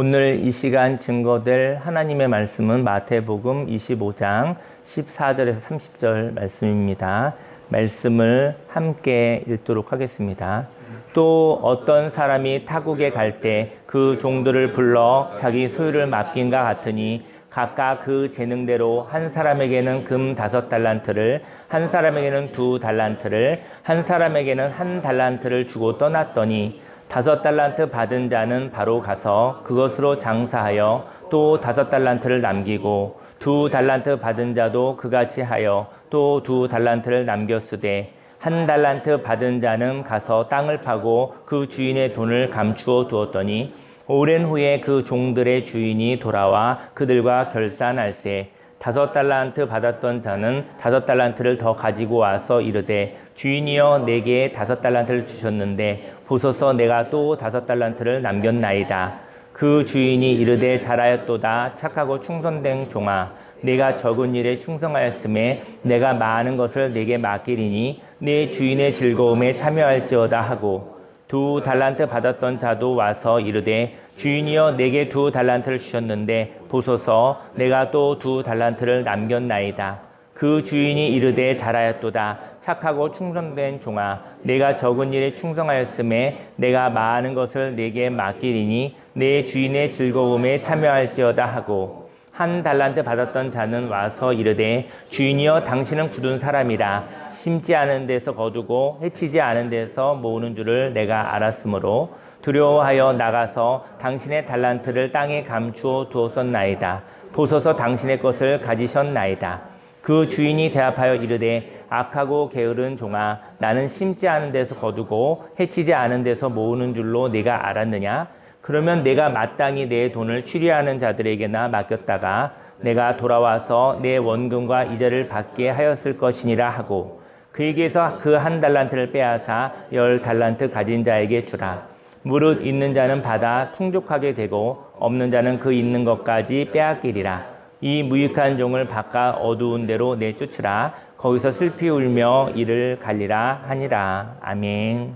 오늘 이 시간 증거될 하나님의 말씀은 마태복음 25장 14절에서 30절 말씀입니다. 말씀을 함께 읽도록 하겠습니다. 또 어떤 사람이 타국에 갈 때 그 종들을 불러 자기 소유를 맡긴가 같으니 각각 그 재능대로 한 사람에게는 금 5달란트를, 한 사람에게는 2달란트를, 한 사람에게는 1달란트를 주고 떠났더니 5달란트 받은 자는 바로 가서 그것으로 장사하여 또 5달란트를 남기고 2달란트 받은 자도 그같이 하여 또 2달란트를 남겼으되 1달란트 받은 자는 가서 땅을 파고 그 주인의 돈을 감추어 두었더니 오랜 후에 그 종들의 주인이 돌아와 그들과 결산할세 5달란트 받았던 자는 5달란트를 더 가지고 와서 이르되 주인이여 내게 5달란트를 주셨는데 보소서 내가 또 5달란트를 남겼나이다. 그 주인이 이르되 잘하였도다. 착하고 충성된 종아, 내가 적은 일에 충성하였음에 내가 많은 것을 내게 맡기리니 내 주인의 즐거움에 참여할지어다 하고 2달란트 받았던 자도 와서 이르되 주인이여 내게 2달란트를 주셨는데 보소서 내가 또 2달란트를 남겼나이다. 그 주인이 이르되 잘하였도다. 착하고 충성된 종아, 내가 적은 일에 충성하였음에 내가 많은 것을 내게 맡기리니 내 주인의 즐거움에 참여할지어다 하고 1달란트 받았던 자는 와서 이르되 주인이여 당신은 굳은 사람이라 심지 않은 데서 거두고 해치지 않은 데서 모으는 줄을 내가 알았으므로 두려워하여 나가서 당신의 달란트를 땅에 감추어 두었었나이다. 보소서 당신의 것을 가지셨나이다. 그 주인이 대답하여 이르되 악하고 게으른 종아, 나는 심지 않은 데서 거두고 해치지 않은 데서 모으는 줄로 네가 알았느냐? 그러면 내가 마땅히 내 돈을 취리하는 자들에게나 맡겼다가 내가 돌아와서 내 원금과 이자를 받게 하였을 것이니라 하고 그에게서 그 1달란트를 빼앗아 10달란트 가진 자에게 주라. 무릇 있는 자는 받아 풍족하게 되고 없는 자는 그 있는 것까지 빼앗기리라. 이 무익한 종을 바깥 어두운 데로 내쫓으라. 거기서 슬피 울며 이를 갈리라 하니라. 아멘.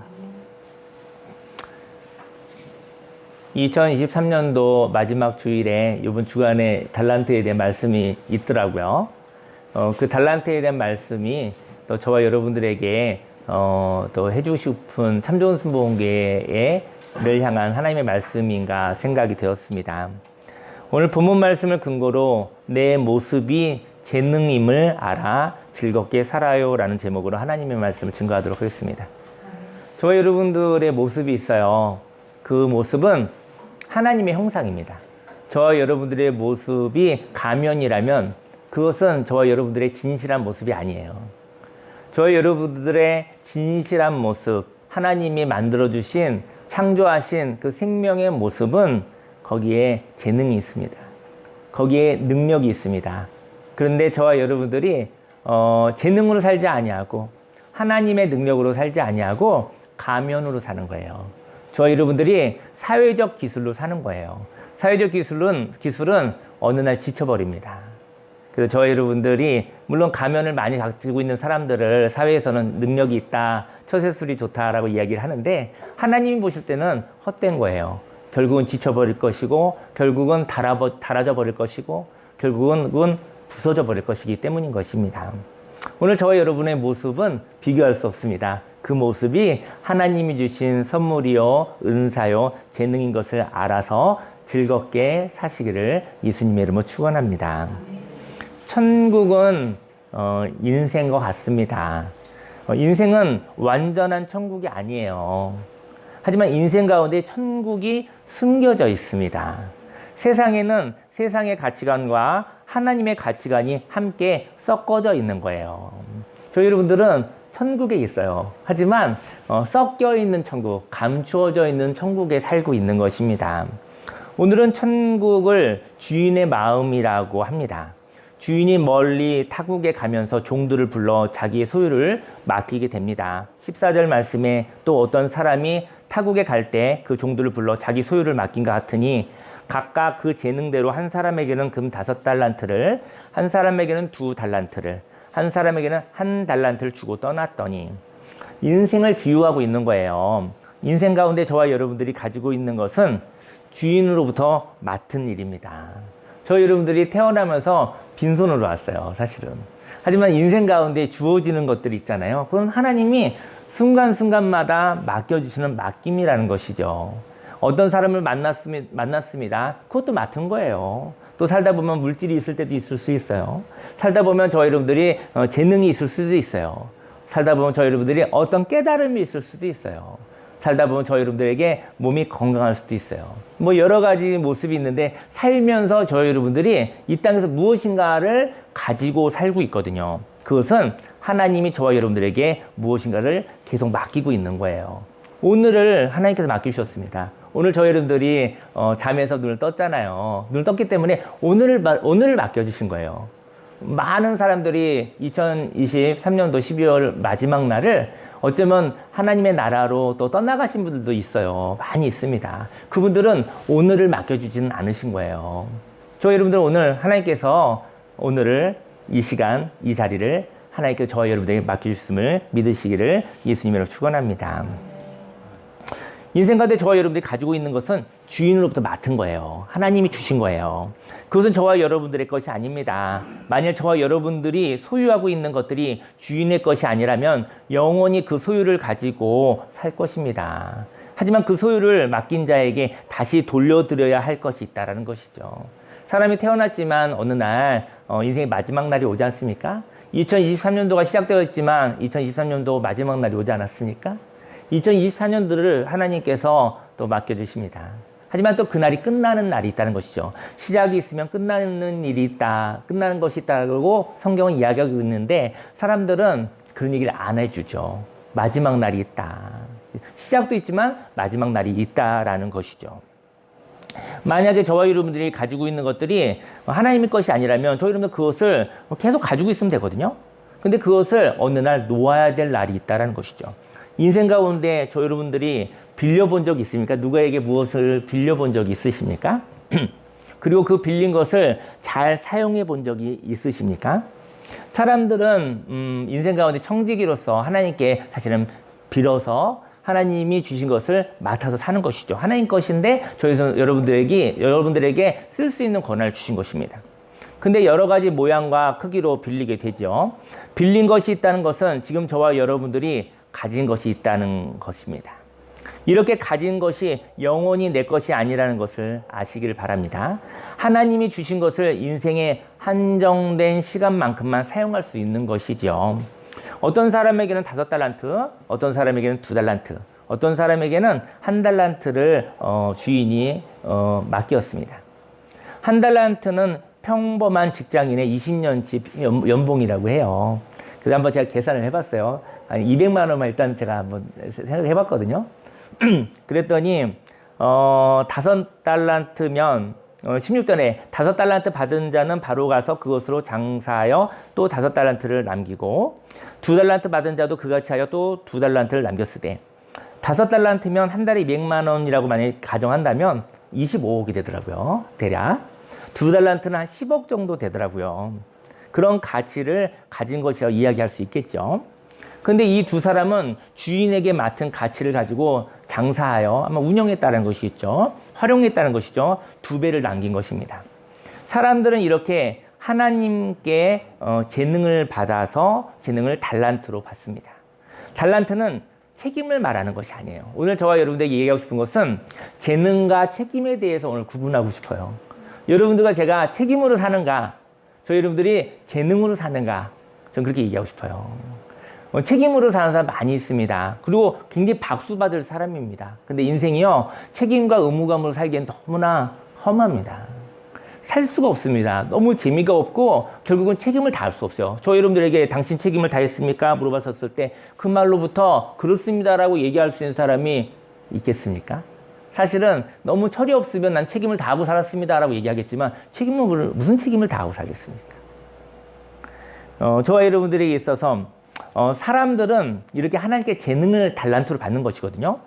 2023년도 마지막 주일에 이번 주간에 달란트에 대한 말씀이 있더라고요. 그 달란트에 대한 말씀이 또 저와 여러분들에게 또 해주고 싶은 참 좋은 순복음교회를 향한 하나님의 말씀인가 생각이 되었습니다. 오늘 본문 말씀을 근거로 내 모습이 재능임을 알아 즐겁게 살아요 라는 제목으로 하나님의 말씀을 증거하도록 하겠습니다. 저와 여러분들의 모습이 있어요. 그 모습은 하나님의 형상입니다. 저와 여러분들의 모습이 가면이라면 그것은 저와 여러분들의 진실한 모습이 아니에요. 저와 여러분들의 진실한 모습, 하나님이 만들어주신 창조하신 그 생명의 모습은 거기에 재능이 있습니다. 거기에 능력이 있습니다. 그런데 저와 여러분들이 재능으로 살지 아니하고 하나님의 능력으로 살지 아니하고 가면으로 사는 거예요. 저와 여러분들이 사회적 기술로 사는 거예요. 사회적 기술은 어느 날 지쳐버립니다. 그래서 저와 여러분들이 물론 가면을 많이 가지고 있는 사람들을 사회에서는 능력이 있다, 처세술이 좋다라고 이야기를 하는데 하나님이 보실 때는 헛된 거예요. 결국은 지쳐버릴 것이고 결국은 닳아져 버릴 것이고 결국은 부서져 버릴 것이기 때문인 것입니다. 오늘 저와 여러분의 모습은 비교할 수 없습니다. 그 모습이 하나님이 주신 선물이요, 은사요, 재능인 것을 알아서 즐겁게 사시기를 예수님의 이름으로 축원합니다. 천국은 인생과 같습니다. 인생은 완전한 천국이 아니에요. 하지만 인생 가운데 천국이 숨겨져 있습니다. 세상에는 세상의 가치관과 하나님의 가치관이 함께 섞어져 있는 거예요. 저희 여러분들은 천국에 있어요. 하지만 섞여 있는 천국, 감추어져 있는 천국에 살고 있는 것입니다. 오늘은 천국을 주인의 마음이라고 합니다. 주인이 멀리 타국에 가면서 종들을 불러 자기의 소유를 맡기게 됩니다. 14절 말씀에 또 어떤 사람이 타국에 갈 때 그 종들을 불러 자기 소유를 맡긴 것 같으니 각각 그 재능대로 한 사람에게는 금 5달란트를, 한 사람에게는 2달란트를, 한 사람에게는 1달란트를 주고 떠났더니 인생을 비유하고 있는 거예요. 인생 가운데 저와 여러분들이 가지고 있는 것은 주인으로부터 맡은 일입니다. 저희 여러분들이 태어나면서 빈손으로 왔어요, 사실은. 하지만 인생 가운데 주어지는 것들이 있잖아요. 그건 하나님이 순간순간마다 맡겨주시는 맡김이라는 것이죠. 어떤 사람을 만났습니다. 그것도 맡은 거예요. 또 살다 보면 물질이 있을 때도 있을 수 있어요. 살다 보면 저희 여러분들이 재능이 있을 수도 있어요. 살다 보면 저희 여러분들이 어떤 깨달음이 있을 수도 있어요. 살다 보면 저희 여러분들에게 몸이 건강할 수도 있어요. 뭐 여러 가지 모습이 있는데 살면서 저희 여러분들이 이 땅에서 무엇인가를 가지고 살고 있거든요. 그것은 하나님이 저와 여러분들에게 무엇인가를 계속 맡기고 있는 거예요. 오늘을 하나님께서 맡기셨습니다. 오늘 저희 여러분들이 잠에서 눈을 떴잖아요. 눈을 떴기 때문에 오늘을 맡겨주신 거예요. 많은 사람들이 2023년도 12월 마지막 날을 어쩌면 하나님의 나라로 또 떠나가신 분들도 있어요. 많이 있습니다. 그분들은 오늘을 맡겨주지는 않으신 거예요. 저희 여러분들 오늘 하나님께서 오늘을 이 시간 이 자리를 하나님께서 저희 여러분들에게 맡겨주셨음을 믿으시기를 예수님으로 축원합니다. 인생 가운데 저와 여러분들이 가지고 있는 것은 주인으로부터 맡은 거예요. 하나님이 주신 거예요. 그것은 저와 여러분들의 것이 아닙니다. 만일 저와 여러분들이 소유하고 있는 것들이 주인의 것이 아니라면 영원히 그 소유를 가지고 살 것입니다. 하지만 그 소유를 맡긴 자에게 다시 돌려드려야 할 것이 있다는 것이죠. 사람이 태어났지만 어느 날 인생의 마지막 날이 오지 않습니까? 2023년도가 시작되었지만 2023년도 마지막 날이 오지 않았습니까? 2024년도를 하나님께서 또 맡겨주십니다. 하지만 또 그날이 끝나는 날이 있다는 것이죠. 시작이 있으면 끝나는 일이 있다, 끝나는 것이 있다고 성경은 이야기하고 있는데 사람들은 그런 얘기를 안 해주죠. 마지막 날이 있다. 시작도 있지만 마지막 날이 있다라는 것이죠. 만약에 저와 여러분들이 가지고 있는 것들이 하나님의 것이 아니라면 저희 여러분들 그것을 계속 가지고 있으면 되거든요. 근데 그것을 어느 날 놓아야 될 날이 있다는 것이죠. 인생 가운데 저 여러분들이 빌려본 적이 있습니까? 누구에게 무엇을 빌려본 적이 있으십니까? 그리고 그 빌린 것을 잘 사용해 본 적이 있으십니까? 사람들은 인생 가운데 청지기로서 하나님께 사실은 빌어서 하나님이 주신 것을 맡아서 사는 것이죠. 하나님 것인데 저희서 여러분들에게 쓸 수 있는 권한을 주신 것입니다. 근데 여러 가지 모양과 크기로 빌리게 되죠. 빌린 것이 있다는 것은 지금 저와 여러분들이 가진 것이 있다는 것입니다. 이렇게 가진 것이 영원히 내 것이 아니라는 것을 아시기를 바랍니다. 하나님이 주신 것을 인생의 한정된 시간만큼만 사용할 수 있는 것이죠. 어떤 사람에게는 5달란트, 어떤 사람에게는 2달란트, 어떤 사람에게는 1달란트를 주인이 맡겼습니다. 1달란트는 평범한 직장인의 20년치 연봉이라고 해요. 그래서 한번 제가 계산을 해봤어요. 한 200만 원만 일단 제가 한번 생각을 해봤거든요. 그랬더니 5달란트면 16전에 5달란트 받은 자는 바로 가서 그것으로 장사하여 또 5달란트를 남기고 2달란트 받은 자도 그같이 하여 또 2달란트를 남겼으되 5달란트면 한 달에 200만 원이라고 만약에 가정한다면 25억이 되더라고요. 대략 2달란트는 한 10억 정도 되더라고요. 그런 가치를 가진 것이라고 이야기할 수 있겠죠. 근데 이 두 사람은 주인에게 맡은 가치를 가지고 장사하여 아마 운영했다는 것이겠죠. 활용했다는 것이죠. 2배를 남긴 것입니다. 사람들은 이렇게 하나님께 재능을 받아서 재능을 달란트로 받습니다. 달란트는 책임을 말하는 것이 아니에요. 오늘 저와 여러분들에게 얘기하고 싶은 것은 재능과 책임에 대해서 오늘 구분하고 싶어요. 여러분들과 제가 책임으로 사는가, 저희 여러분들이 재능으로 사는가, 저는 그렇게 얘기하고 싶어요. 책임으로 사는 사람 많이 있습니다. 그리고 굉장히 박수 받을 사람입니다. 근데 인생이요, 책임과 의무감으로 살기엔 너무나 험합니다. 살 수가 없습니다. 너무 재미가 없고 결국은 책임을 다할 수 없어요. 저 여러분들에게 당신 책임을 다했습니까? 물어봤었을 때 그 말로부터 그렇습니다라고 얘기할 수 있는 사람이 있겠습니까? 사실은 너무 철이 없으면 난 책임을 다하고 살았습니다라고 얘기하겠지만 무슨 책임을 다하고 살겠습니까? 저와 여러분들에게 있어서 사람들은 이렇게 하나님께 재능을 달란트로 받는 것이거든요.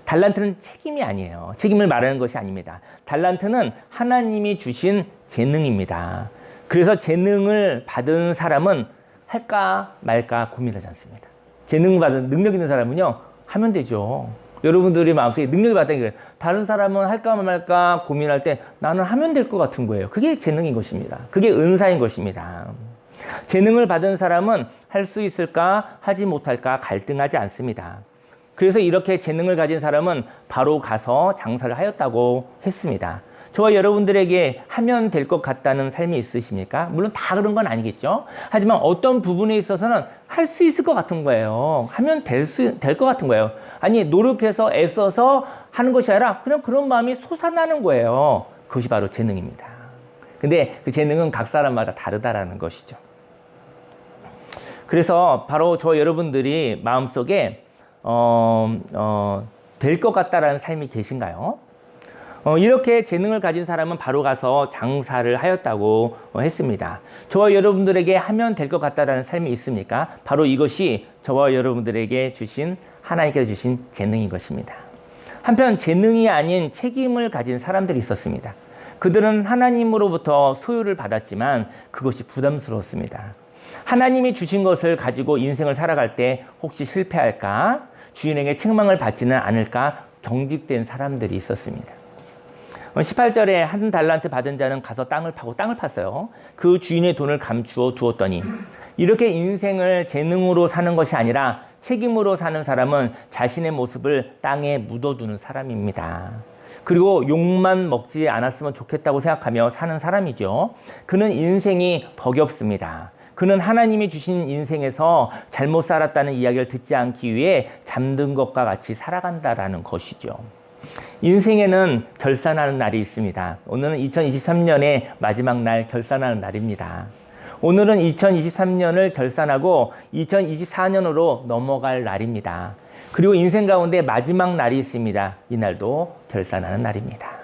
달란트는 책임이 아니에요. 책임을 말하는 것이 아닙니다. 달란트는 하나님이 주신 재능입니다. 그래서 재능을 받은 사람은 할까 말까 고민하지 않습니다. 재능 받은 능력 있는 사람은요, 하면 되죠. 여러분들이 마음속에 능력이 받다는 게 다른 사람은 할까 말까 고민할 때 나는 하면 될 것 같은 거예요. 그게 재능인 것입니다. 그게 은사인 것입니다. 재능을 받은 사람은 할 수 있을까 하지 못할까 갈등하지 않습니다. 그래서 이렇게 재능을 가진 사람은 바로 가서 장사를 하였다고 했습니다. 저와 여러분들에게 하면 될 것 같다는 삶이 있으십니까? 물론 다 그런 건 아니겠죠. 하지만 어떤 부분에 있어서는 할 수 있을 것 같은 거예요. 하면 될 것 같은 거예요. 아니, 노력해서 애써서 하는 것이 아니라 그냥 그런 마음이 솟아나는 거예요. 그것이 바로 재능입니다. 근데 그 재능은 각 사람마다 다르다라는 것이죠. 그래서 바로 저 여러분들이 마음속에 될 것 같다라는 삶이 계신가요? 이렇게 재능을 가진 사람은 바로 가서 장사를 하였다고 했습니다. 저와 여러분들에게 하면 될 것 같다라는 삶이 있습니까? 바로 이것이 저와 여러분들에게 주신 하나님께서 주신 재능인 것입니다. 한편 재능이 아닌 책임을 가진 사람들이 있었습니다. 그들은 하나님으로부터 소유를 받았지만 그것이 부담스러웠습니다. 하나님이 주신 것을 가지고 인생을 살아갈 때 혹시 실패할까? 주인에게 책망을 받지는 않을까? 경직된 사람들이 있었습니다. 18절에 한 달란트 받은 자는 가서 땅을 파고 땅을 팠어요. 그 주인의 돈을 감추어 두었더니 이렇게 인생을 재능으로 사는 것이 아니라 책임으로 사는 사람은 자신의 모습을 땅에 묻어두는 사람입니다. 그리고 욕만 먹지 않았으면 좋겠다고 생각하며 사는 사람이죠. 그는 인생이 버겁습니다. 그는 하나님이 주신 인생에서 잘못 살았다는 이야기를 듣지 않기 위해 잠든 것과 같이 살아간다라는 것이죠. 인생에는 결산하는 날이 있습니다. 오늘은 2023년의 마지막 날 결산하는 날입니다. 오늘은 2023년을 결산하고 2024년으로 넘어갈 날입니다. 그리고 인생 가운데 마지막 날이 있습니다. 이 날도 결산하는 날입니다.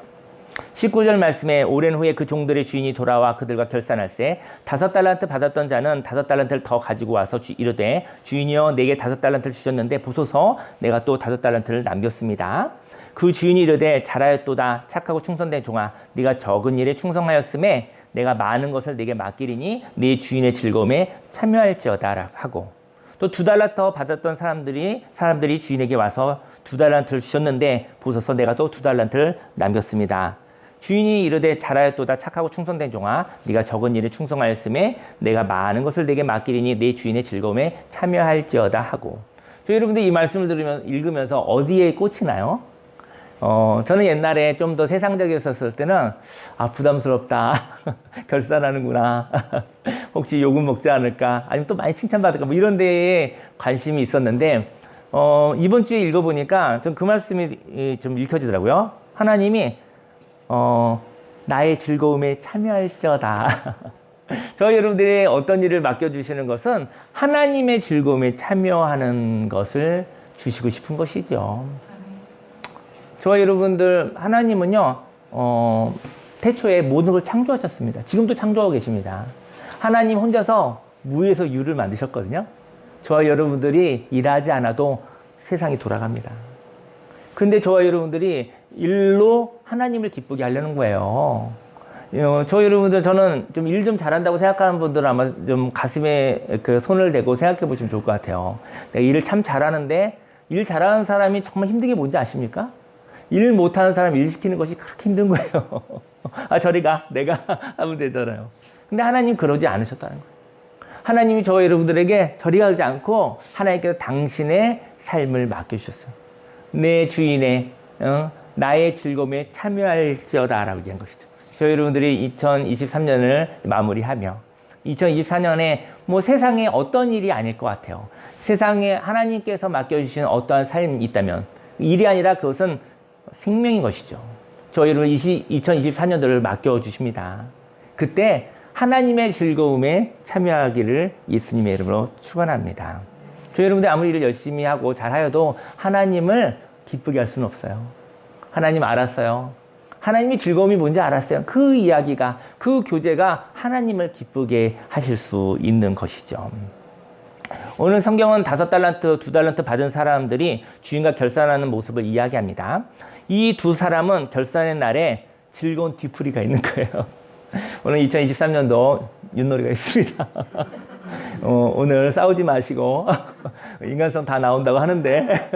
19절 말씀에 오랜 후에 그 종들의 주인이 돌아와 그들과 결산할세 5달란트 받았던 자는 5달란트를 더 가지고 와서 이르되 주인이여 내게 5달란트를 주셨는데 보소서 내가 또 5달란트를 남겼습니다. 그 주인이 이르되 잘하였도다 착하고 충성된 종아 네가 적은 일에 충성하였음에 내가 많은 것을 네게 맡기리니 네 주인의 즐거움에 참여할지어다 하고 또 2달란트 받았던 사람들이 주인에게 와서 2달란트를 주셨는데 보소서 내가 또 2달란트를 남겼습니다. 주인이 이르되 잘하였도다 착하고 충성된 종아 네가 적은 일에 충성하였음에 내가 많은 것을 네게 맡기리니 네 주인의 즐거움에 참여할지어다 하고 여러분들 이 말씀을 읽으면서 어디에 꽂히나요? 저는 옛날에 좀 더 세상적이었을 때는 부담스럽다 결산하는구나 혹시 욕은 먹지 않을까 아니면 또 많이 칭찬받을까 뭐 이런 데에 관심이 있었는데 이번 주에 읽어보니까 좀 그 말씀이 좀 읽혀지더라고요. 하나님이 나의 즐거움에 참여할지어다 저 여러분들이 어떤 일을 맡겨주시는 것은 하나님의 즐거움에 참여하는 것을 주시고 싶은 것이죠. 저와 여러분들 하나님은요 태초에 모든 걸 창조하셨습니다. 지금도 창조하고 계십니다. 하나님 혼자서 무에서 유를 만드셨거든요. 저와 여러분들이 일하지 않아도 세상이 돌아갑니다. 근데 저와 여러분들이 일로 하나님을 기쁘게 하려는 거예요. 저 여러분들 저는 좀 일 좀 잘한다고 생각하는 분들은 아마 좀 가슴에 그 손을 대고 생각해 보시면 좋을 것 같아요. 내가 일을 참 잘하는데 일 잘하는 사람이 정말 힘든 게 뭔지 아십니까? 일 못하는 사람 일 시키는 것이 그렇게 힘든 거예요. 저리 가. 내가 하면 되잖아요. 근데 하나님 그러지 않으셨다는 거예요. 하나님이 저와 여러분들에게 저리 가지 않고 하나님께서 당신의 삶을 맡겨주셨어요. 내 주인의 나의 즐거움에 참여할지어다 라고 얘기한 것이죠. 저희 여러분들이 2023년을 마무리하며 2024년에 뭐 세상에 어떤 일이 아닐 것 같아요. 세상에 하나님께서 맡겨주신 어떠한 삶이 있다면 일이 아니라 그것은 생명인 것이죠. 저희 여러분 2024년도를 맡겨주십니다. 그때 하나님의 즐거움에 참여하기를 예수님의 이름으로 축원합니다. 저희 여러분들 아무리 일을 열심히 하고 잘하여도 하나님을 기쁘게 할 수는 없어요. 하나님 알았어요. 하나님이 즐거움이 뭔지 알았어요. 그 이야기가, 그 교제가 하나님을 기쁘게 하실 수 있는 것이죠. 오늘 성경은 5달란트, 2달란트 받은 사람들이 주인과 결산하는 모습을 이야기합니다. 이 두 사람은 결산의 날에 즐거운 뒤풀이가 있는 거예요. 오늘 2023년도 윷놀이가 있습니다. 오늘 싸우지 마시고 인간성 다 나온다고 하는데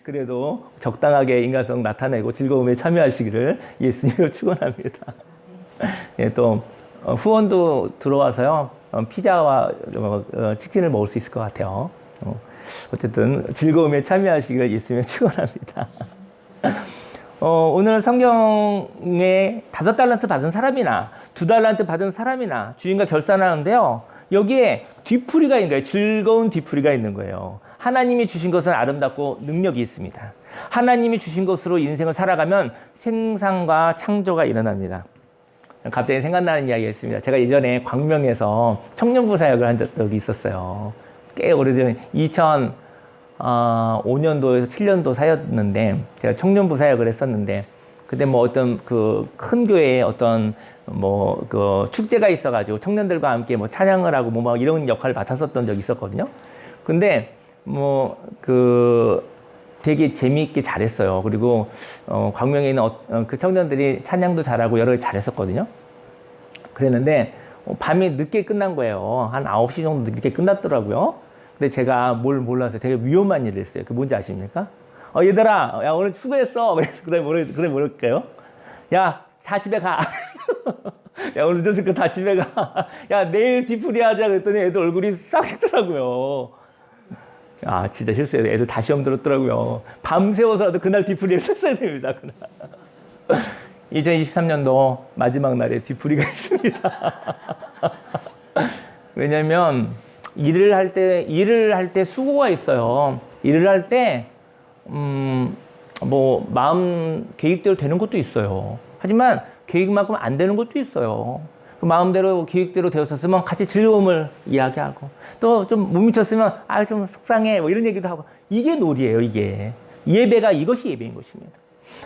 그래도 적당하게 인간성 나타내고 즐거움에 참여하시기를 예수님을 축원합니다. 예, 또 후원도 들어와서요. 피자와 치킨을 먹을 수 있을 것 같아요. 어쨌든 즐거움에 참여하시기를 예수님을 축원합니다. 오늘 성경에 5달란트 받은 사람이나 2달란트 받은 사람이나 주인과 결산하는데요. 여기에 뒤풀이가 있는 거예요. 즐거운 뒤풀이가 있는 거예요. 하나님이 주신 것은 아름답고 능력이 있습니다. 하나님이 주신 것으로 인생을 살아가면 생산과 창조가 일어납니다. 갑자기 생각나는 이야기가 있습니다. 제가 예전에 광명에서 청년부 사역을 한 적이 있었어요. 꽤 오래전 2005년도에서 7년도 사였는데 제가 청년부 사역을 했었는데 그때 뭐 어떤 그 큰 교회에 어떤 뭐 그 축제가 있어가지고 청년들과 함께 뭐 찬양을 하고 뭐 막 이런 역할을 맡았었던 적이 있었거든요. 근데 뭐 그 되게 재미있게 잘했어요. 그리고 광명에 있는 그 청년들이 찬양도 잘하고 여러 가지 잘했었거든요. 그랬는데 밤이 늦게 끝난 거예요. 한 9시 정도 늦게 끝났더라고요. 근데 제가 뭘 몰라서 되게 위험한 일을 했어요. 그 뭔지 아십니까? 얘들아, 야, 오늘 수고했어. 그다음에 뭐랄까요? 야, 다 집에 가. 야, 오늘 늦었으니까 다 집에 가. 야, 내일 뒤풀이 하자. 그랬더니 애들 얼굴이 싹 식더라고요. 아, 진짜 실수해요. 애들 다 시험 들었더라고요. 밤새워서라도 그날 뒤풀이를 썼어야 됩니다. 2023년도 마지막 날에 뒤풀이가 있습니다. 왜냐면, 일을 할 때 수고가 있어요. 일을 할 때, 뭐, 마음 계획대로 되는 것도 있어요. 하지만 계획만큼 안 되는 것도 있어요. 그 마음대로 계획대로 되었었으면 같이 즐거움을 이야기하고 또 좀 못 미쳤으면 좀 속상해 뭐 이런 얘기도 하고 이게 놀이에요. 이게 예배가 이것이 예배인 것입니다.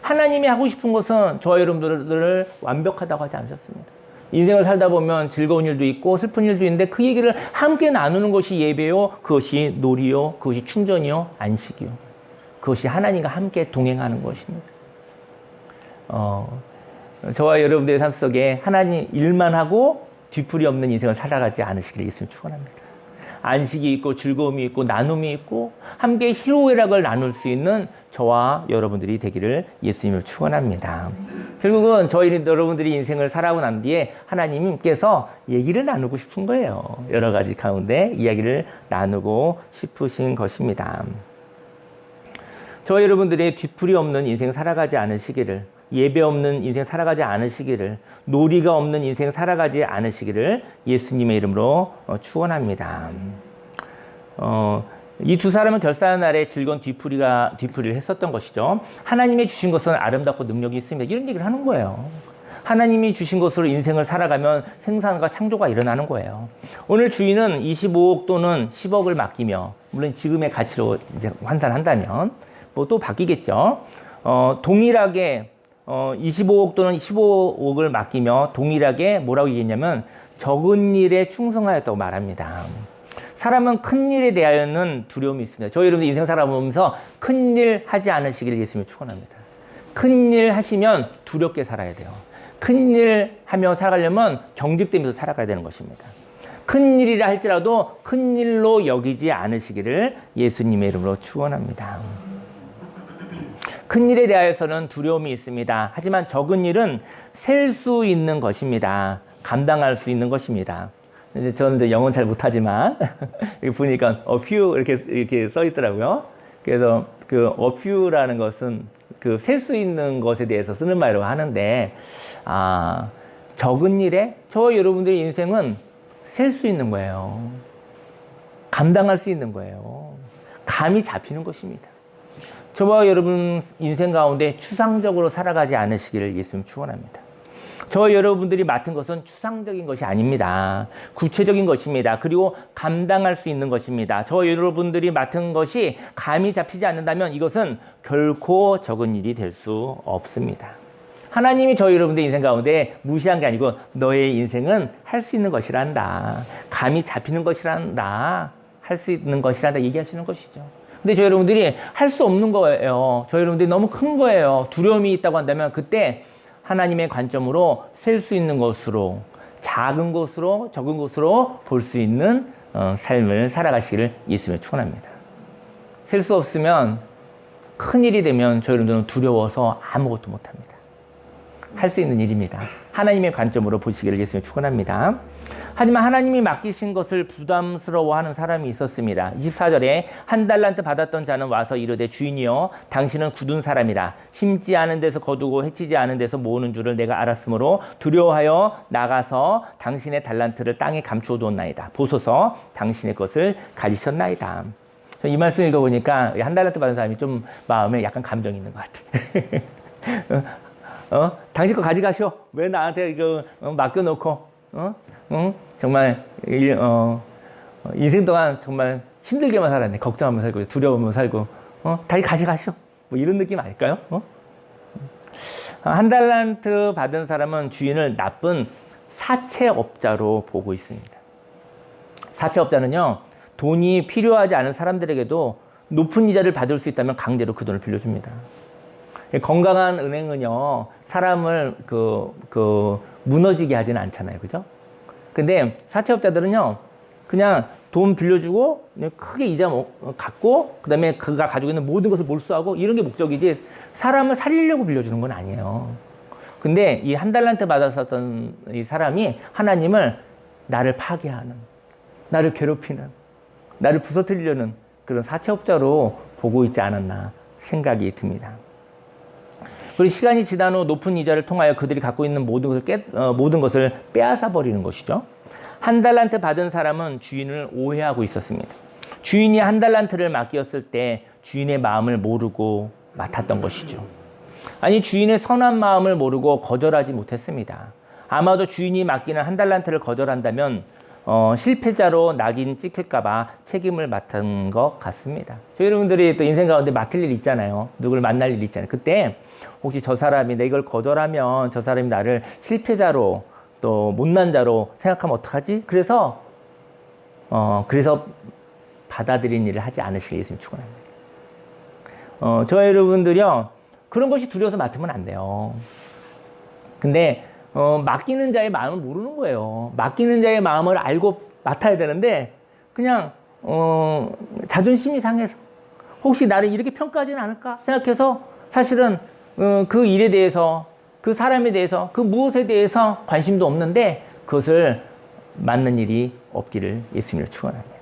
하나님이 하고 싶은 것은 저와 여러분들을 완벽하다고 하지 않으셨습니다. 인생을 살다 보면 즐거운 일도 있고 슬픈 일도 있는데 그 얘기를 함께 나누는 것이 예배요, 그것이 놀이요, 그것이 충전이요, 안식이요. 그것이 하나님과 함께 동행하는 것입니다. 저와 여러분들의 삶 속에 하나님 일만 하고 뒤풀이 없는 인생을 살아가지 않으시기를 예수님 축원합니다. 안식이 있고 즐거움이 있고 나눔이 있고 함께 희로애락을 나눌 수 있는 저와 여러분들이 되기를 예수님을 축원합니다. 결국은 여러분들이 인생을 살아오고 난 뒤에 하나님께서 얘기를 나누고 싶은 거예요. 여러 가지 가운데 이야기를 나누고 싶으신 것입니다. 저와 여러분들의 뒤풀이 없는 인생 살아가지 않으시기를, 예배 없는 인생 살아가지 않으시기를, 놀이가 없는 인생 살아가지 않으시기를 예수님의 이름으로 축원합니다. 이 두 사람은 결산의 날에 즐거운 뒤풀이를 했었던 것이죠. 하나님이 주신 것은 아름답고 능력이 있습니다. 이런 얘기를 하는 거예요. 하나님이 주신 것으로 인생을 살아가면 생산과 창조가 일어나는 거예요. 오늘 주인은 25억 또는 10억을 맡기며, 물론 지금의 가치로 이제 환산한다면 뭐 또 바뀌겠죠. 동일하게 25억 또는 15억을 맡기며 동일하게 뭐라고 얘기했냐면 적은 일에 충성하였다고 말합니다. 사람은 큰 일에 대하여는 두려움이 있습니다. 저희 여러분들 인생 살아보면서 큰 일 하지 않으시기를 예수님을 축원합니다. 큰 일 하시면 두렵게 살아야 돼요. 큰 일 하며 살아가려면 경직되면서 살아가야 되는 것입니다. 큰 일이라 할지라도 큰 일로 여기지 않으시기를 예수님의 이름으로 축원합니다. 큰 일에 대하여서는 두려움이 있습니다. 하지만 적은 일은 셀 수 있는 것입니다. 감당할 수 있는 것입니다. 저는 이제 영어는 잘 못하지만 여기 보니까 a few 이렇게 써 있더라고요. 그래서 그 a few라는 것은 그 셀 수 있는 것에 대해서 쓰는 말이라고 하는데, 적은 일에 저와 여러분들의 인생은 셀 수 있는 거예요. 감당할 수 있는 거예요. 감이 잡히는 것입니다. 저와 여러분 인생 가운데 추상적으로 살아가지 않으시기를 예수님 축원합니다. 저와 여러분들이 맡은 것은 추상적인 것이 아닙니다. 구체적인 것입니다. 그리고 감당할 수 있는 것입니다. 저와 여러분들이 맡은 것이 감이 잡히지 않는다면 이것은 결코 적은 일이 될 수 없습니다. 하나님이 저희 여러분들의 인생 가운데 무시한 게 아니고 너의 인생은 할 수 있는 것이란다. 감이 잡히는 것이란다. 할 수 있는 것이란다 얘기하시는 것이죠. 근데 저희 여러분들이 할 수 없는 거예요. 저희 여러분들이 너무 큰 거예요. 두려움이 있다고 한다면 그때 하나님의 관점으로 셀 수 있는 것으로, 작은 것으로, 적은 것으로 볼 수 있는 삶을 살아가시기를 예수님을 축원합니다. 셀 수 없으면 큰일이 되면 저희 여러분들은 두려워서 아무것도 못합니다. 할 수 있는 일입니다. 하나님의 관점으로 보시기를 예수님을 축원합니다. 하지만 하나님이 맡기신 것을 부담스러워하는 사람이 있었습니다. 24절에 한 달란트 받았던 자는 와서 이르되 주인이여 당신은 굳은 사람이라 심지 않은 데서 거두고 해치지 않은 데서 모으는 줄을 내가 알았으므로 두려워하여 나가서 당신의 달란트를 땅에 감추어 두었나이다. 보소서 당신의 것을 가지셨나이다. 이 말씀 읽어보니까 한 달란트 받은 사람이 좀 마음에 약간 감정이 있는 것 같아요. 당신 거 가져가시오. 왜 나한테 이거 맡겨놓고 정말 인생 동안 정말 힘들게만 살았네. 걱정하면서 살고 두려워하면서 살고 다시 가져가시오. 뭐 이런 느낌 아닐까요? 한 달란트 받은 사람은 주인을 나쁜 사채업자로 보고 있습니다. 사채업자는요, 돈이 필요하지 않은 사람들에게도 높은 이자를 받을 수 있다면 강제로 그 돈을 빌려줍니다. 건강한 은행은요, 사람을 무너지게 하지는 않잖아요. 그죠? 근데 사채업자들은요, 그냥 돈 빌려주고, 크게 이자 갚고, 그 다음에 그가 가지고 있는 모든 것을 몰수하고, 이런 게 목적이지, 사람을 살리려고 빌려주는 건 아니에요. 근데 이 한 달란트 받았었던 이 사람이 하나님을 나를 파괴하는, 나를 괴롭히는, 나를 부서뜨리려는 그런 사채업자로 보고 있지 않았나 생각이 듭니다. 그리고 시간이 지난 후 높은 이자를 통하여 그들이 갖고 있는 모든 것을 빼앗아 버리는 것이죠. 한 달란트 받은 사람은 주인을 오해하고 있었습니다. 주인이 한 달란트를 맡겼을 때 주인의 마음을 모르고 맡았던 것이죠. 아니, 주인의 선한 마음을 모르고 거절하지 못했습니다. 아마도 주인이 맡기는 한 달란트를 거절한다면 실패자로 낙인 찍힐까봐 책임을 맡은 것 같습니다. 저희 여러분들이 또 인생 가운데 맡을 일 있잖아요. 누굴 만날 일 있잖아요. 그때 혹시 저 사람이 내 이걸 거절하면 저 사람이 나를 실패자로 또 못난 자로 생각하면 어떡하지? 그래서 받아들인 일을 하지 않으시길 예수님 축원합니다. 저희 여러분들이요, 그런 것이 두려워서 맡으면 안 돼요. 근데 맡기는 자의 마음을 모르는 거예요. 맡기는 자의 마음을 알고 맡아야 되는데 그냥 자존심이 상해서 혹시 나를 이렇게 평가하지는 않을까 생각해서 사실은 그 일에 대해서, 그 사람에 대해서, 그 무엇에 대해서 관심도 없는데 그것을 맡는 일이 없기를 예수님을 축원합니다.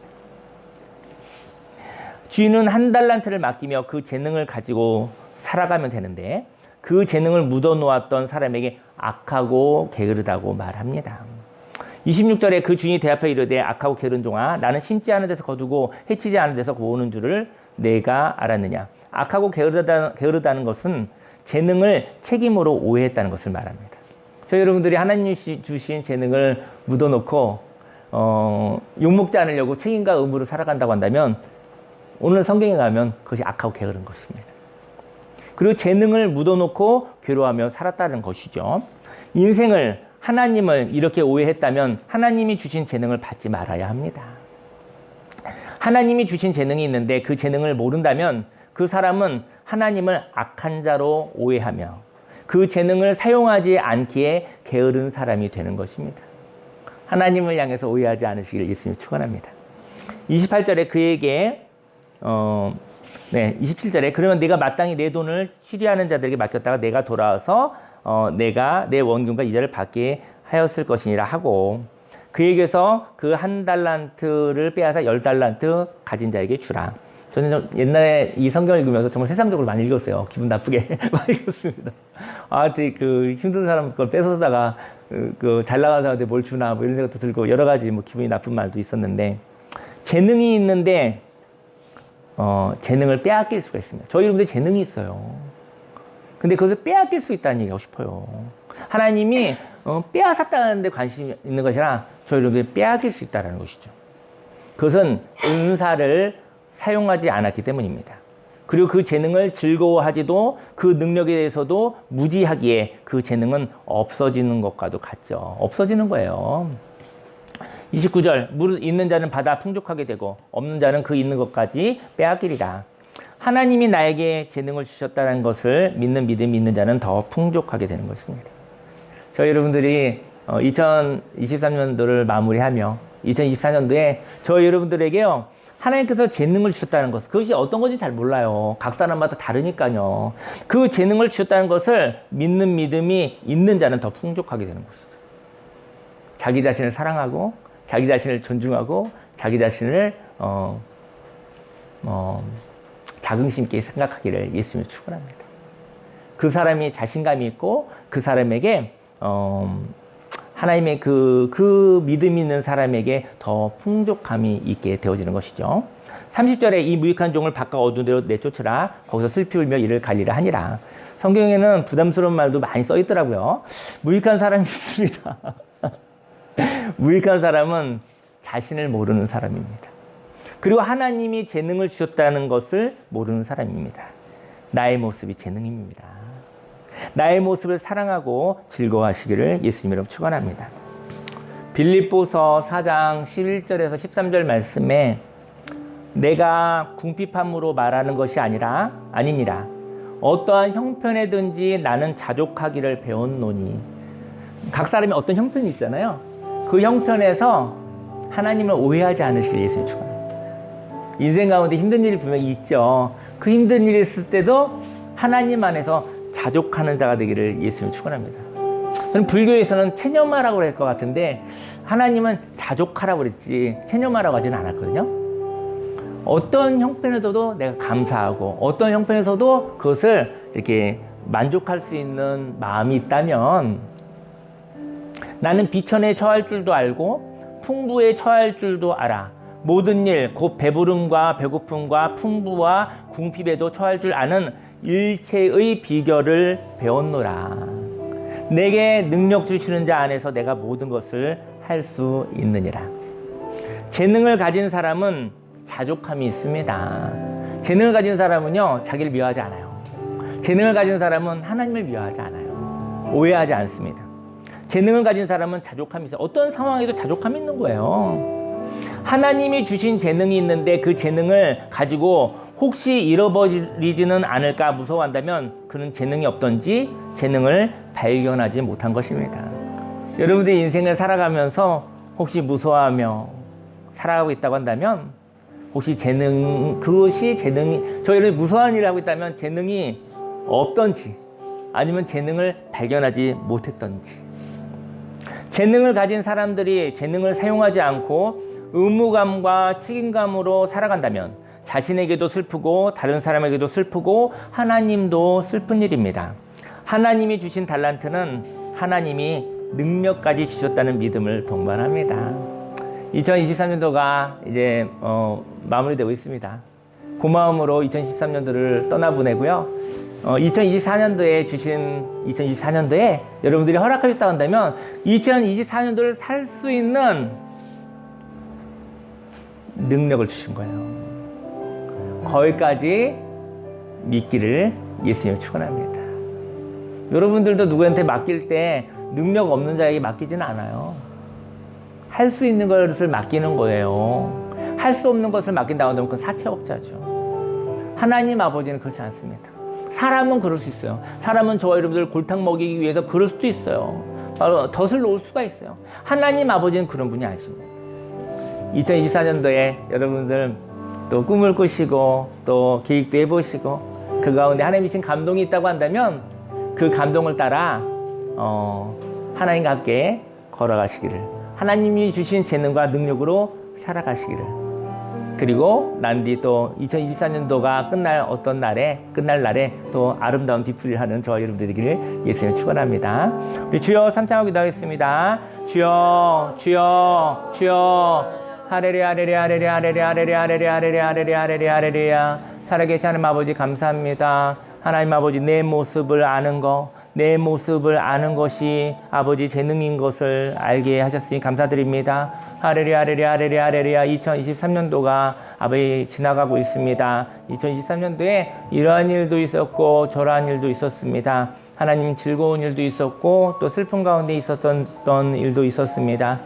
주인은 한 달란트를 맡기며 그 재능을 가지고 살아가면 되는데 그 재능을 묻어놓았던 사람에게 악하고 게으르다고 말합니다. 26절에 그 주인이 대답하여 이르되 악하고 게으른 종아, 나는 심지 않은 데서 거두고 해치지 않은 데서 모으는 줄을 내가 알았느냐. 악하고 게으르다는 것은 재능을 책임으로 오해했다는 것을 말합니다. 저희 여러분들이 하나님이 주신 재능을 묻어놓고 욕먹지 않으려고 책임과 의무로 살아간다고 한다면 오늘 성경에 가면 그것이 악하고 게으른 것입니다. 그리고 재능을 묻어놓고 괴로워하며 살았다는 것이죠. 인생을, 하나님을 이렇게 오해했다면 하나님이 주신 재능을 받지 말아야 합니다. 하나님이 주신 재능이 있는데 그 재능을 모른다면 그 사람은 하나님을 악한 자로 오해하며 그 재능을 사용하지 않기에 게으른 사람이 되는 것입니다. 하나님을 향해서 오해하지 않으시기를 예수님이 축원합니다. 28절에 그에게 27절에 그러면 내가 마땅히 내 돈을 취리하는 자들에게 맡겼다가 내가 돌아와서 내가 내 원금과 이자를 받게 하였을 것이니라 하고 그에게서 그 한 달란트를 빼앗아 10달란트 가진 자에게 주라. 저는 옛날에 이 성경을 읽으면서 정말 세상적으로 많이 읽었어요. 기분 나쁘게 많이 읽었습니다. 그 힘든 사람 걸 뺏어다가 잘 나가는 사람한테 뭘 주나 뭐 이런 생각도 들고 여러 가지 뭐 기분이 나쁜 말도 있었는데 재능이 있는데 재능을 빼앗길 수가 있습니다. 저희 여러분들 재능이 있어요. 근데 그것을 빼앗길 수 있다는 얘기하고 싶어요. 하나님이 빼앗았다는 데 관심이 있는 것이 아니라 저희 여러분들이 빼앗길 수 있다는 것이죠. 그것은 은사를 사용하지 않았기 때문입니다. 그리고 그 재능을 즐거워하지도 그 능력에 대해서도 무지하기에 그 재능은 없어지는 것과도 같죠. 없어지는 거예요. 29절 물 있는 자는 받아 풍족하게 되고 없는 자는 그 있는 것까지 빼앗기리라. 하나님이 나에게 재능을 주셨다는 것을 믿는 믿음이 있는 자는 더 풍족하게 되는 것입니다. 저희 여러분들이 2023년도를 마무리하며 2024년도에 저 여러분들에게요, 하나님께서 재능을 주셨다는 것, 그것이 어떤 건지 잘 몰라요. 각 사람마다 다르니까요. 그 재능을 주셨다는 것을 믿는 믿음이 있는 자는 더 풍족하게 되는 것이죠. 자기 자신을 사랑하고, 자기 자신을 존중하고, 자기 자신을 자긍심 있게 생각하기를 예수님이 축원합니다. 그 사람이 자신감이 있고, 그 사람에게 하나님의 그 믿음 있는 사람에게 더 풍족함이 있게 되어지는 것이죠. 30절에 이 무익한 종을 바깥 어두운 데로 내쫓으라. 거기서 슬피 울며 이를 갈리라 하니라. 성경에는 부담스러운 말도 많이 써 있더라고요. 무익한 사람이 있습니다. 무익한 사람은 자신을 모르는 사람입니다. 그리고 하나님이 재능을 주셨다는 것을 모르는 사람입니다. 나의 모습이 재능입니다. 나의 모습을 사랑하고 즐거워하시기를 예수님으로 축원합니다. 빌립보서 4장 11절에서 13절 말씀에 내가 궁핍함으로 말하는 것이 아니니라. 어떠한 형편에든지 나는 자족하기를 배웠노니. 각 사람이 어떤 형편이 있잖아요. 그 형편에서 하나님을 오해하지 않으시길 예수님 축원합니다. 인생 가운데 힘든 일이 분명히 있죠. 그 힘든 일이 있을 때도 하나님 안에서 자족하는 자가 되기를 예수님 축원합니다. 저는 불교에서는 체념하라고 그럴 것 같은데 하나님은 자족하라고 그랬지 체념하라고 하지는 않았거든요. 어떤 형편에서도 내가 감사하고 어떤 형편에서도 그것을 이렇게 만족할 수 있는 마음이 있다면 나는 비천에 처할 줄도 알고 풍부에 처할 줄도 알아. 모든 일, 곧 배부름과 배고픔과 풍부와 궁핍에도 처할 줄 아는 일체의 비결을 배웠노라. 내게 능력 주시는 자 안에서 내가 모든 것을 할 수 있느니라. 재능을 가진 사람은 자족함이 있습니다. 재능을 가진 사람은요, 자기를 미워하지 않아요. 재능을 가진 사람은 하나님을 미워하지 않아요. 오해하지 않습니다. 재능을 가진 사람은 자족함이 있어요. 어떤 상황에도 자족함이 있는 거예요. 하나님이 주신 재능이 있는데 그 재능을 가지고 혹시 잃어버리지는 않을까 무서워한다면 그는 재능이 없던지 재능을 발견하지 못한 것입니다. 여러분들의 인생을 살아가면서 혹시 무서워하며 살아가고 있다고 한다면 혹시 그것이 재능이, 저희를 무서워하는 일을 하고 있다면 재능이 없던지 아니면 재능을 발견하지 못했던지. 재능을 가진 사람들이 재능을 사용하지 않고 의무감과 책임감으로 살아간다면 자신에게도 슬프고 다른 사람에게도 슬프고 하나님도 슬픈 일입니다. 하나님이 주신 달란트는 하나님이 능력까지 주셨다는 믿음을 동반합니다. 2023년도가 이제 마무리되고 있습니다. 고마움으로 2013년도를 떠나보내고요. 2024년도에 주신 2024년도에 여러분들이 허락하셨다고 한다면 2024년도를 살 수 있는 능력을 주신 거예요. 거기까지 믿기를 예수님을 축원합니다. 여러분들도 누구한테 맡길 때 능력 없는 자에게 맡기지는 않아요. 할 수 있는 것을 맡기는 거예요. 할 수 없는 것을 맡긴다고 하면 그건 사채업자죠. 하나님 아버지는 그렇지 않습니다. 사람은 그럴 수 있어요. 사람은 저와 여러분들 골탕 먹이기 위해서 그럴 수도 있어요. 바로 덫을 놓을 수가 있어요. 하나님 아버지는 그런 분이 아십니다. 2024년도에 여러분들 또 꿈을 꾸시고 또 계획도 해보시고 그 가운데 하나님이 주신 감동이 있다고 한다면 그 감동을 따라 하나님과 함께 걸어가시기를, 하나님이 주신 재능과 능력으로 살아가시기를, 그리고 난 뒤 또 2024년도가 끝날 날에 또 아름다운 뒤풀이를 하는 저와 여러분들 되기를 예수님 축원합니다. 우리 주여 삼창하고 기도하겠습니다. 주여 주여 주여 하레리아 하레리아 하레리아 하레리아 하레리아 하레리아 하레리아 하레리아 하레리아 하레리아. 살아계신 하나님 아버지 감사합니다. 하나님 아버지 내 모습을 아는 것이 아버지 재능인 것을 알게 하셨으니 감사드립니다. 하레리아 하레리아 하레리아 하레리아. 2023년도가 아버지 지나가고 있습니다. 2023년도에 이러한 일도 있었고 저러한 일도 있었습니다. 하나님 즐거운 일도 있었고 또 슬픈 가운데 있었던 일도 있었습니다.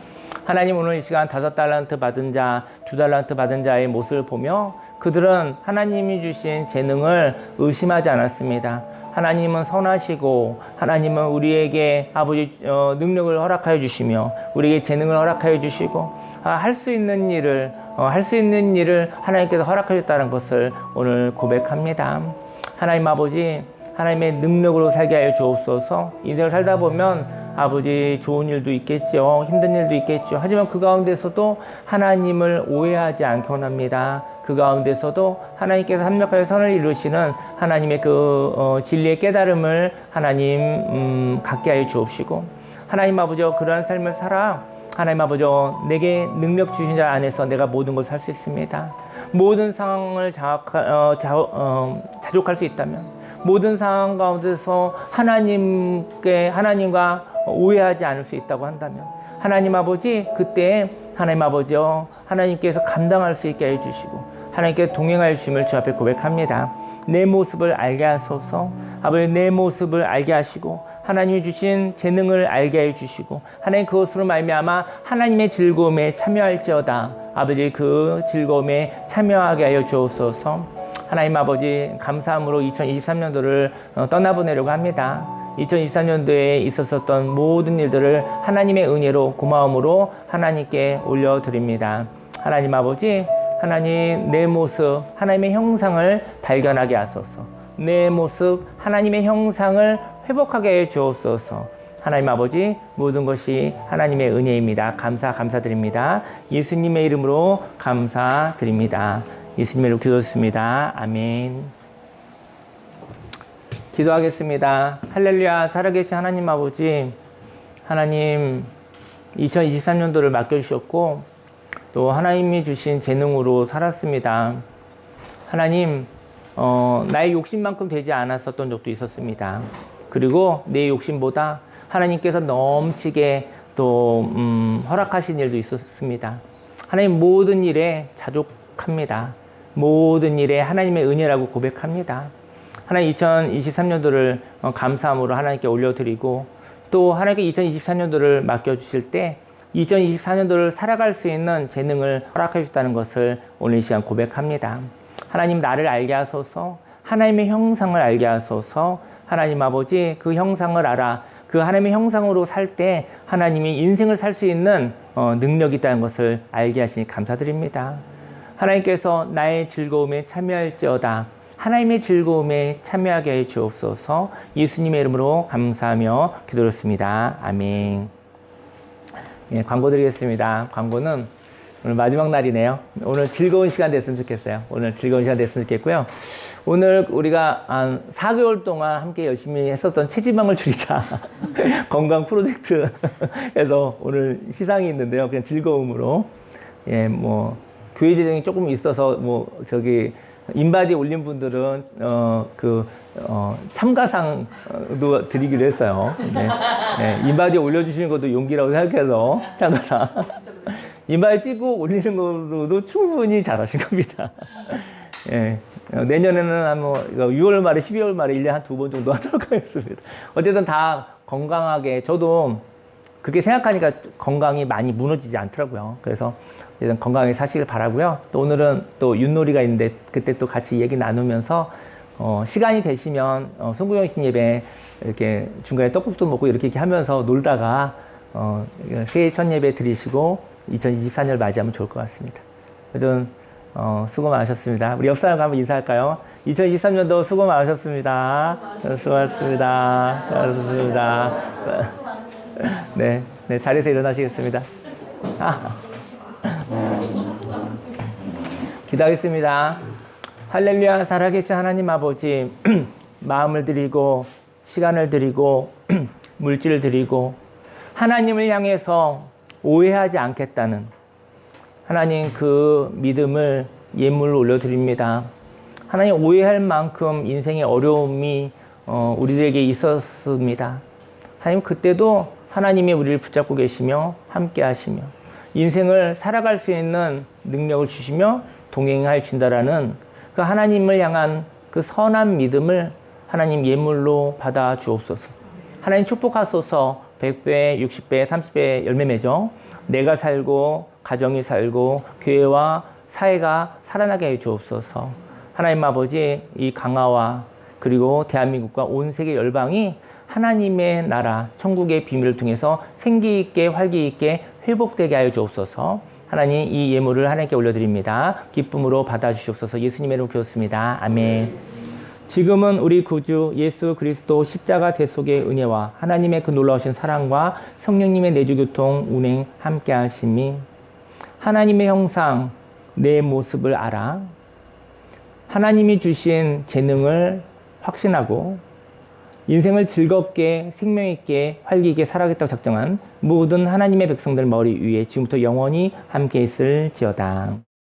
하나님 오늘 이 시간 5달란트 받은 자, 2달란트 받은 자의 모습을 보며 그들은 하나님이 주신 재능을 의심하지 않았습니다. 하나님은 선하시고 하나님은 우리에게 아버지 능력을 허락하여 주시며 우리에게 재능을 허락하여 주시고 할 수 있는 일을 할 수 있는 일을 하나님께서 허락하셨다는 것을 오늘 고백합니다. 하나님 아버지, 하나님의 능력으로 살게 하여 주옵소서. 인생을 살다 보면 아버지 좋은 일도 있겠죠. 힘든 일도 있겠죠. 하지만 그 가운데서도 하나님을 오해하지 않게 원합니다. 그 가운데서도 하나님께서 합력하여 선을 이루시는 하나님의 그 진리의 깨달음을 하나님 갖게 하여 주옵시고, 하나님 아버지 그러한 삶을 살아 하나님 아버지 내게 능력 주신 자 안에서 내가 모든 걸 살 수 있습니다. 모든 상황을 자족할 수 있다면, 모든 상황 가운데서 하나님과 오해하지 않을 수 있다고 한다면, 하나님 아버지 그때 하나님 아버지요 하나님께서 감당할 수 있게 해주시고 하나님께 동행하여 주심을 주 앞에 고백합니다. 내 모습을 알게 하소서. 아버지 내 모습을 알게 하시고 하나님이 주신 재능을 알게 해주시고 하나님 그것으로 말미암아 하나님의 즐거움에 참여할지어다. 아버지 그 즐거움에 참여하게 하여 주옵소서. 하나님 아버지 감사함으로 2023년도를 떠나보내려고 합니다. 2023년도에 있었던 모든 일들을 하나님의 은혜로 고마움으로 하나님께 올려드립니다. 하나님 아버지, 하나님 내 모습 하나님의 형상을 발견하게 하소서. 내 모습 하나님의 형상을 회복하게 해 주옵소서. 하나님 아버지 모든 것이 하나님의 은혜입니다. 감사드립니다. 예수님의 이름으로 감사드립니다. 예수님의 이름으로 기도했습니다. 아멘. 기도하겠습니다. 할렐루야. 살아계신 하나님 아버지, 하나님 2023년도를 맡겨주셨고 또 하나님이 주신 재능으로 살았습니다. 하나님 나의 욕심만큼 되지 않았었던 적도 있었습니다. 그리고 내 욕심보다 하나님께서 넘치게 또 허락하신 일도 있었습니다. 하나님 모든 일에 자족합니다. 모든 일에 하나님의 은혜라고 고백합니다. 하나님 2023년도를 감사함으로 하나님께 올려드리고 또 하나님께 2024년도를 맡겨주실 때 2024년도를 살아갈 수 있는 재능을 허락해 주셨다는 것을 오늘 이 시간 고백합니다. 하나님 나를 알게 하소서. 하나님의 형상을 알게 하소서. 하나님 아버지 그 형상을 알아 그 하나님의 형상으로 살 때 하나님이 인생을 살 수 있는 능력이 있다는 것을 알게 하시니 감사드립니다. 하나님께서 나의 즐거움에 참여할지어다. 하나님의 즐거움에 참여하게 해 주옵소서. 예수님의 이름으로 감사하며 기도했습니다. 아멘. 예, 광고 드리겠습니다. 광고는 오늘 마지막 날이네요. 오늘 즐거운 시간 됐으면 좋겠어요. 오늘 즐거운 시간 됐으면 좋겠고요. 오늘 우리가 한 4개월 동안 함께 열심히 했었던 체지방을 줄이자 건강 프로젝트에서 오늘 시상이 있는데요. 그냥 즐거움으로 예, 뭐 교회 재정이 조금 있어서 인바디 올린 분들은 참가상도 드리기로 했어요. 네. 네. 인바디 올려주시는 것도 용기라고 생각해서 참가상. 인바디 찍고 올리는 것도 충분히 잘하신 겁니다. 예. 내년에는 한 6월 말에 12월 말에 1년에 한 2번 정도 하도록 하겠습니다. 어쨌든 다 건강하게, 저도 그렇게 생각하니까 건강이 많이 무너지지 않더라고요. 그래서 건강하게 사시길 바라고요. 또 오늘은 또 윷놀이가 있는데 그때 또 같이 얘기 나누면서 시간이 되시면 송구영신 예배 이렇게 중간에 떡국도 먹고 이렇게 하면서 놀다가 새해 첫 예배 드리시고 2024년을 맞이하면 좋을 것 같습니다. 여러분 수고 많으셨습니다. 우리 옆 사람 한번 인사할까요? 2023년도 수고 많으셨습니다. 수고하셨습니다. 수고하셨습니다. 네, 네, 자리에서 일어나시겠습니다. 기도하겠습니다. 할렐루야. 살아계신 하나님 아버지, 마음을 드리고 시간을 드리고 물질을 드리고 하나님을 향해서 오해하지 않겠다는 하나님 그 믿음을 예물로 올려드립니다. 하나님 오해할 만큼 인생의 어려움이 우리들에게 있었습니다. 하나님 그때도 하나님이 우리를 붙잡고 계시며 함께 하시며 인생을 살아갈 수 있는 능력을 주시며 동행하여 준다라는 그 하나님을 향한 그 선한 믿음을 하나님 예물로 받아 주옵소서. 하나님 축복하소서. 100배, 60배, 30배 열매 맺어 내가 살고 가정이 살고 교회와 사회가 살아나게 해 주옵소서. 하나님 아버지 이 강화와 그리고 대한민국과 온 세계 열방이 하나님의 나라 천국의 비밀을 통해서 생기 있게 활기 있게 회복되게 하여 주옵소서. 하나님 이 예물을 하나님께 올려드립니다. 기쁨으로 받아주시옵소서. 예수님의 이름으로 기도했습니다. 아멘. 지금은 우리 구주 예수 그리스도 십자가 대속의 은혜와 하나님의 그 놀라우신 사랑과 성령님의 내주교통 운행 함께 하심이 하나님의 형상 내 모습을 알아 하나님이 주신 재능을 확신하고 인생을 즐겁게 생명 있게 활기 있게 살아가겠다고 작정한 모든 하나님의 백성들 머리 위에 지금부터 영원히 함께 있을지어다.